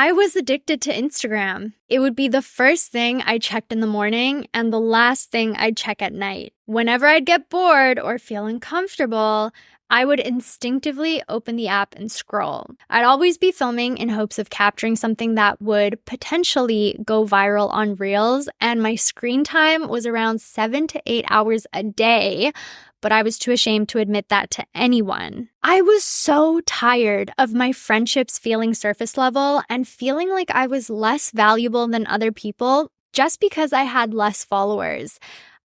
I was addicted to Instagram. It would be the first thing I checked in the morning and the last thing I'd check at night. Whenever I'd get bored or feel uncomfortable, I would instinctively open the app and scroll. I'd always be filming in hopes of capturing something that would potentially go viral on Reels, and my screen time was around 7 to 8 hours a day, but I was too ashamed to admit that to anyone. I was so tired of my friendships feeling surface level and feeling like I was less valuable than other people just because I had less followers.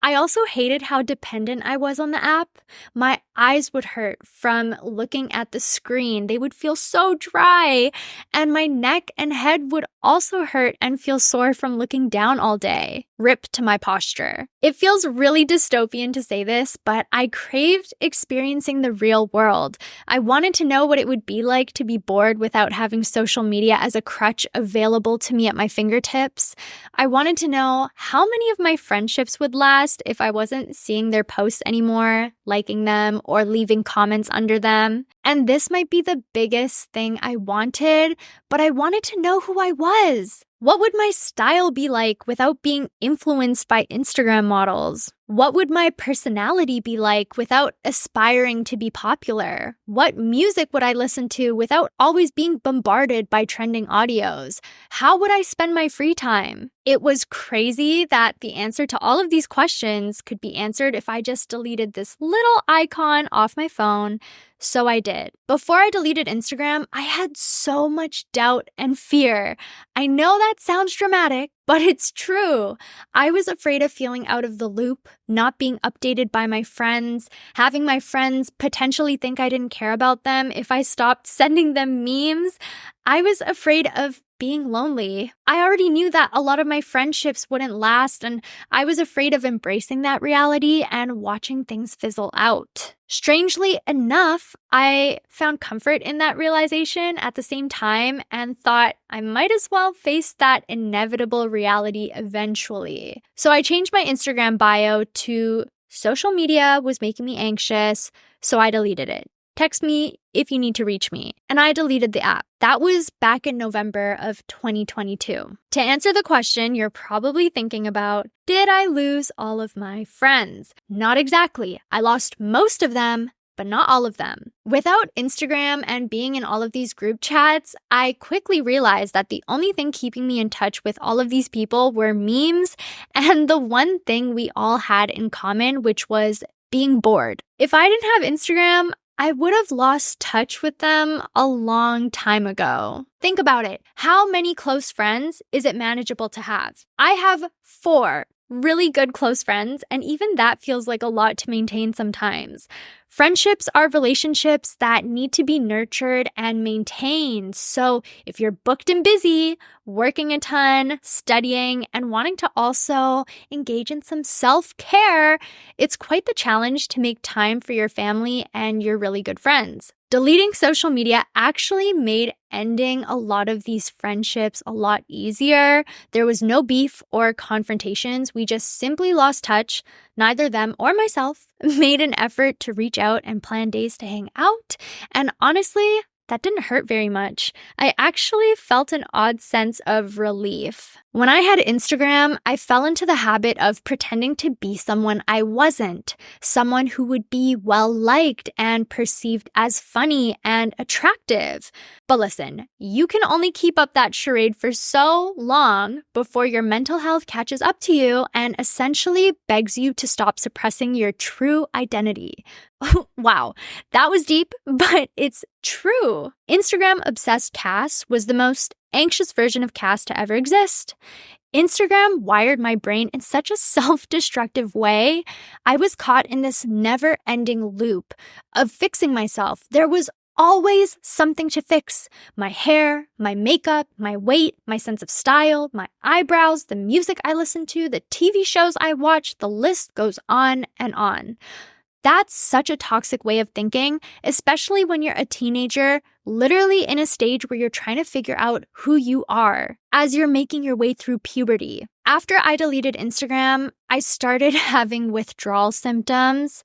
I also hated how dependent I was on the app. My eyes would hurt from looking at the screen. They would feel so dry, and my neck and head would also hurt and feel sore from looking down all day. Rip to my posture. It feels really dystopian to say this, but I craved experiencing the real world. I wanted to know what it would be like to be bored without having social media as a crutch available to me at my fingertips. I wanted to know how many of my friendships would last if I wasn't seeing their posts anymore, liking them, or leaving comments under them. And this might be the biggest thing I wanted, but I wanted to know who I was. What would my style be like without being influenced by Instagram models? What would my personality be like without aspiring to be popular? What music would I listen to without always being bombarded by trending audios? How would I spend my free time? It was crazy that the answer to all of these questions could be answered if I just deleted this little icon off my phone. So I did. Before I deleted Instagram, I had so much doubt and fear. I know that sounds dramatic, but it's true. I was afraid of feeling out of the loop, not being updated by my friends, having my friends potentially think I didn't care about them if I stopped sending them memes. I was afraid of being lonely. I already knew that a lot of my friendships wouldn't last, and I was afraid of embracing that reality and watching things fizzle out. Strangely enough, I found comfort in that realization at the same time and thought I might as well face that inevitable reality eventually. So I changed my Instagram bio to social media was making me anxious, so I deleted it. Text me if you need to reach me. And I deleted the app. That was back in November of 2022. To answer the question you're probably thinking about, did I lose all of my friends? Not exactly. I lost most of them, but not all of them. Without Instagram and being in all of these group chats, I quickly realized that the only thing keeping me in touch with all of these people were memes and the one thing we all had in common, which was being bored. If I didn't have Instagram, I would have lost touch with them a long time ago. Think about it. How many close friends is it manageable to have? I have 4 really good close friends, and even that feels like a lot to maintain sometimes. Friendships are relationships that need to be nurtured and maintained. So if you're booked and busy, working a ton, studying, and wanting to also engage in some self-care, it's quite the challenge to make time for your family and your really good friends. Deleting social media actually made ending a lot of these friendships a lot easier. There was no beef or confrontations. We just simply lost touch. Neither them or myself made an effort to reach out and plan days to hang out. And honestly, that didn't hurt very much. I actually felt an odd sense of relief. When I had Instagram, I fell into the habit of pretending to be someone I wasn't, someone who would be well-liked and perceived as funny and attractive. But listen, you can only keep up that charade for so long before your mental health catches up to you and essentially begs you to stop suppressing your true identity. Wow, that was deep, but it's true. Instagram-obsessed Cass was the most anxious version of Cass to ever exist. Instagram wired my brain in such a self-destructive way. I was caught in this never-ending loop of fixing myself. There was always something to fix. My hair, my makeup, my weight, my sense of style, my eyebrows, the music I listen to, the TV shows I watch, the list goes on and on. That's such a toxic way of thinking, especially when you're a teenager, literally in a stage where you're trying to figure out who you are as you're making your way through puberty. After I deleted Instagram, I started having withdrawal symptoms.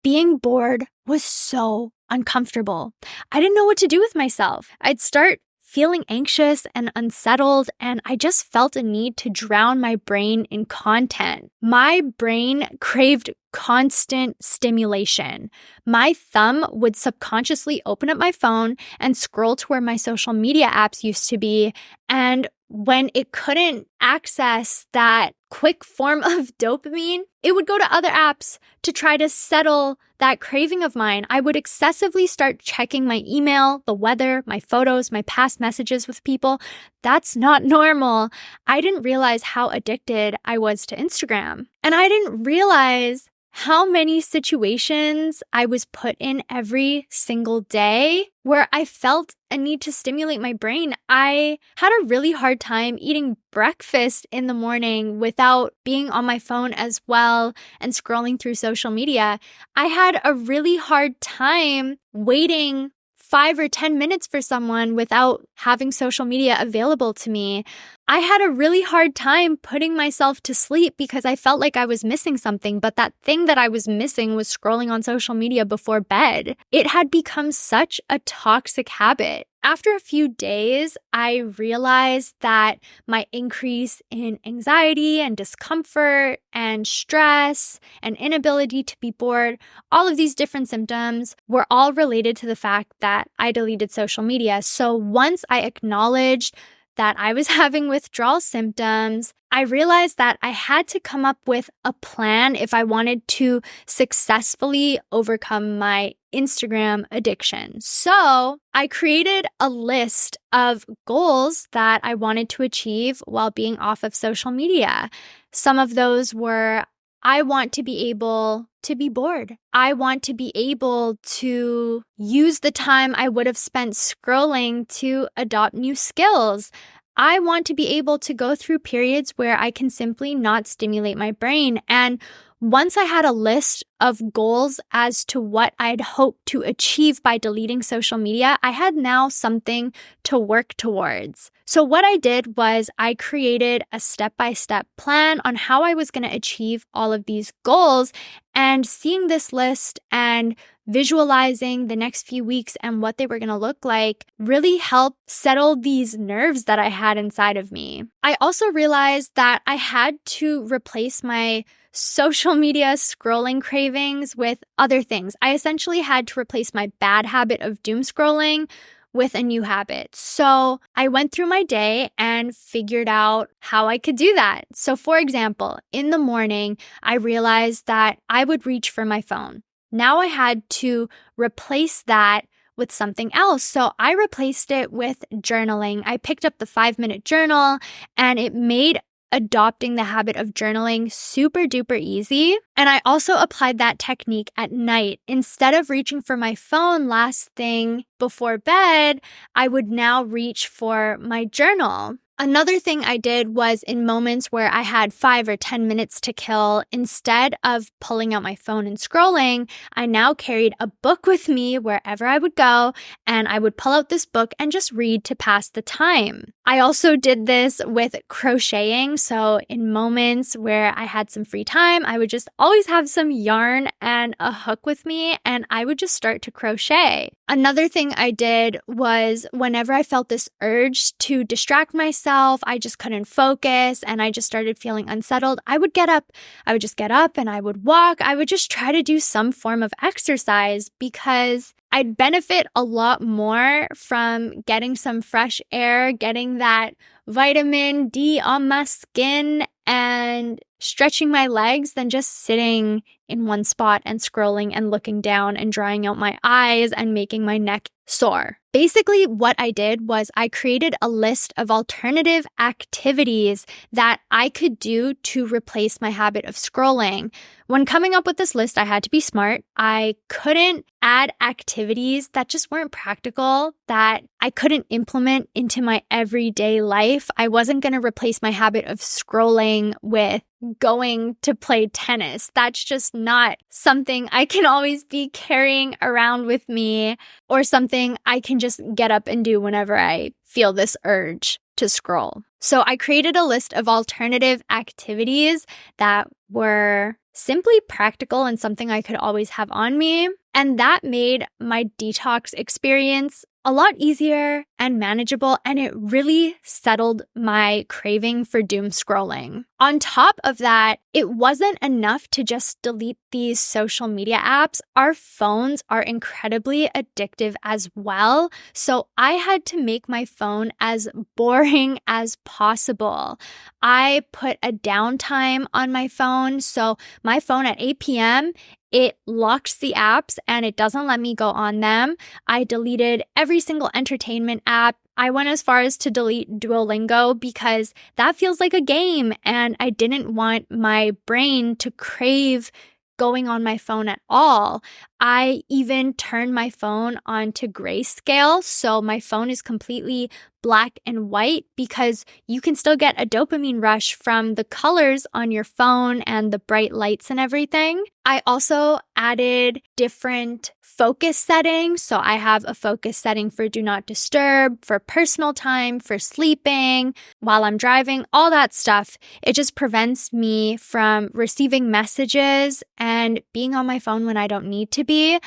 Being bored was so uncomfortable. I didn't know what to do with myself. I'd start feeling anxious and unsettled, and I just felt a need to drown my brain in content. My brain craved constant stimulation. My thumb would subconsciously open up my phone and scroll to where my social media apps used to be, and when it couldn't access that quick form of dopamine, it would go to other apps to try to settle that craving of mine. I would excessively start checking my email, the weather, my photos, my past messages with people. That's not normal. I didn't realize how addicted I was to Instagram. And I didn't realize how many situations I was put in every single day where I felt a need to stimulate my brain. I had a really hard time eating breakfast in the morning without being on my phone as well and scrolling through social media. I had a really hard time waiting 5 or 10 minutes for someone without having social media available to me. I had a really hard time putting myself to sleep because I felt like I was missing something, but that thing that I was missing was scrolling on social media before bed. It had become such a toxic habit. After a few days, I realized that my increase in anxiety and discomfort and stress and inability to be bored, all of these different symptoms were all related to the fact that I deleted social media. So once I acknowledged that I was having withdrawal symptoms, I realized that I had to come up with a plan if I wanted to successfully overcome my Instagram addiction. So I created a list of goals that I wanted to achieve while being off of social media. Some of those were, I want to be able to be bored. I want to be able to use the time I would have spent scrolling to adopt new skills. I want to be able to go through periods where I can simply not stimulate my brain. And once I had a list of goals as to what I'd hoped to achieve by deleting social media, I had now something to work towards. So what I did was I created a step-by-step plan on how I was going to achieve all of these goals, and seeing this list and visualizing the next few weeks and what they were going to look like really helped settle these nerves that I had inside of me. I also realized that I had to replace my social media scrolling cravings with other things. I essentially had to replace my bad habit of doom scrolling with a new habit. So I went through my day and figured out how I could do that. So for example, in the morning, I realized that I would reach for my phone. Now I had to replace that with something else. So I replaced it with journaling. I picked up the 5-minute journal, and it made adopting the habit of journaling super duper easy. And I also applied that technique at night. Instead of reaching for my phone last thing before bed, I would now reach for my journal. Another thing I did was in moments where I had 5 or 10 minutes to kill, instead of pulling out my phone and scrolling, I now carried a book with me wherever I would go, and I would pull out this book and just read to pass the time. I also did this with crocheting. So in moments where I had some free time, I would just always have some yarn and a hook with me, and I would just start to crochet. Another thing I did was whenever I felt this urge to distract myself, I just couldn't focus and I just started feeling unsettled, I would get up. I would just get up and I would walk. I would just try to do some form of exercise because I'd benefit a lot more from getting some fresh air, getting that vitamin D on my skin, and stretching my legs than just sitting in one spot and scrolling and looking down and drying out my eyes and making my neck sore. Basically, what I did was I created a list of alternative activities that I could do to replace my habit of scrolling. When coming up with this list, I had to be smart. I couldn't add activities that just weren't practical, that I couldn't implement into my everyday life. I wasn't going to replace my habit of scrolling with going to play tennis. That's just not something I can always be carrying around with me, or something I can just get up and do whenever I feel this urge to scroll. So I created a list of alternative activities that were simply practical and something I could always have on me. And that made my detox experience a lot easier and manageable, and it really settled my craving for doom scrolling. On top of that, it wasn't enough to just delete these social media apps. Our phones are incredibly addictive as well, so I had to make my phone as boring as possible. I put a downtime on my phone, so my phone at 8 p.m., it locks the apps and it doesn't let me go on them. I deleted every single entertainment app. I went as far as to delete Duolingo because that feels like a game and I didn't want my brain to crave going on my phone at all. I even turned my phone onto grayscale, so my phone is completely black and white because you can still get a dopamine rush from the colors on your phone and the bright lights and everything. I also added different focus settings. So I have a focus setting for do not disturb, for personal time, for sleeping, while I'm driving, all that stuff. It just prevents me from receiving messages and being on my phone when I don't need to be.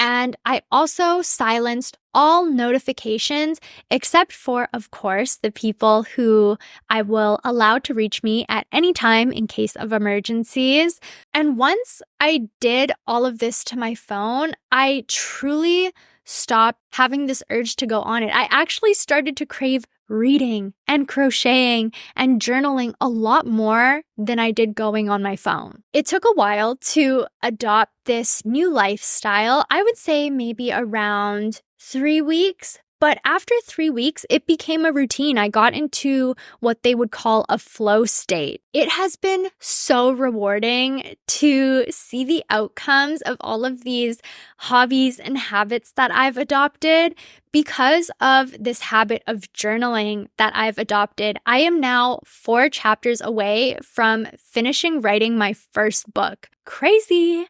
And I also silenced all notifications except for, of course, the people who I will allow to reach me at any time in case of emergencies. And once I did all of this to my phone, I truly stopped having this urge to go on it. I actually started to crave reading and crocheting and journaling a lot more than I did going on my phone. It took a while to adopt this new lifestyle. I would say maybe around 3 weeks. But after 3 weeks, it became a routine. I got into what they would call a flow state. It has been so rewarding to see the outcomes of all of these hobbies and habits that I've adopted. Because of this habit of journaling that I've adopted, I am now 4 chapters away from finishing writing my first book. Crazy!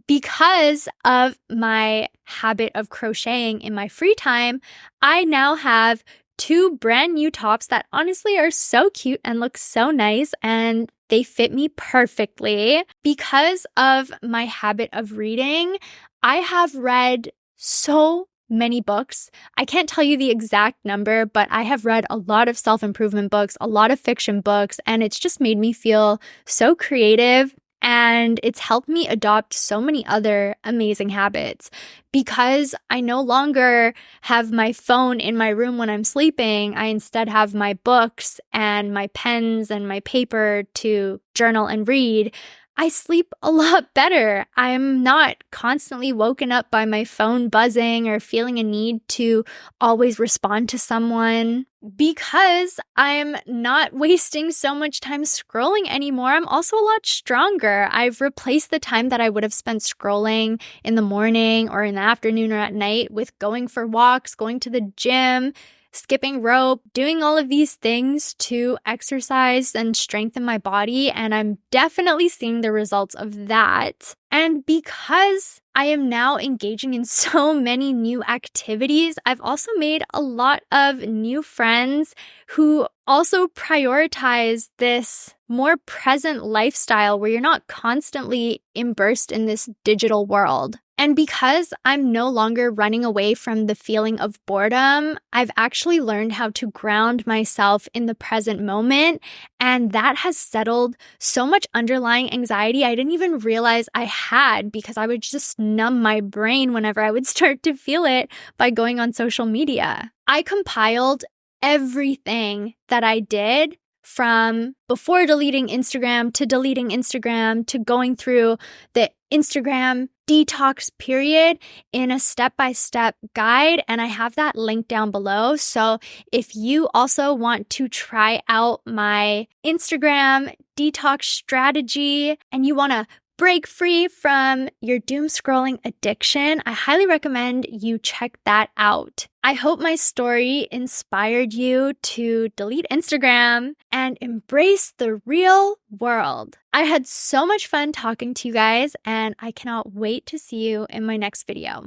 Because of my habit of crocheting in my free time, I now have 2 brand new tops that honestly are so cute and look so nice, and they fit me perfectly. Because of my habit of reading, I have read so many books. I can't tell you the exact number, but I have read a lot of self-improvement books, a lot of fiction books, and it's just made me feel so creative. And it's helped me adopt so many other amazing habits. Because I no longer have my phone in my room when I'm sleeping, I instead have my books and my pens and my paper to journal and read. I sleep a lot better. I'm not constantly woken up by my phone buzzing or feeling a need to always respond to someone. Because I'm not wasting so much time scrolling anymore, I'm also a lot stronger. I've replaced the time that I would have spent scrolling in the morning or in the afternoon or at night with going for walks, going to the gym, skipping rope, doing all of these things to exercise and strengthen my body, and I'm definitely seeing the results of that. And because I am now engaging in so many new activities, I've also made a lot of new friends who also prioritize this more present lifestyle where you're not constantly immersed in this digital world. And because I'm no longer running away from the feeling of boredom, I've actually learned how to ground myself in the present moment. And that has settled so much underlying anxiety I didn't even realize I had, because I would just numb my brain whenever I would start to feel it by going on social media. I compiled everything that I did from before deleting Instagram to going through the Instagram detox period in a step-by-step guide, and I have that link down below. So if you also want to try out my Instagram detox strategy and you want to break free from your doom scrolling addiction, I highly recommend you check that out. I hope my story inspired you to delete Instagram and embrace the real world. I had so much fun talking to you guys, and I cannot wait to see you in my next video.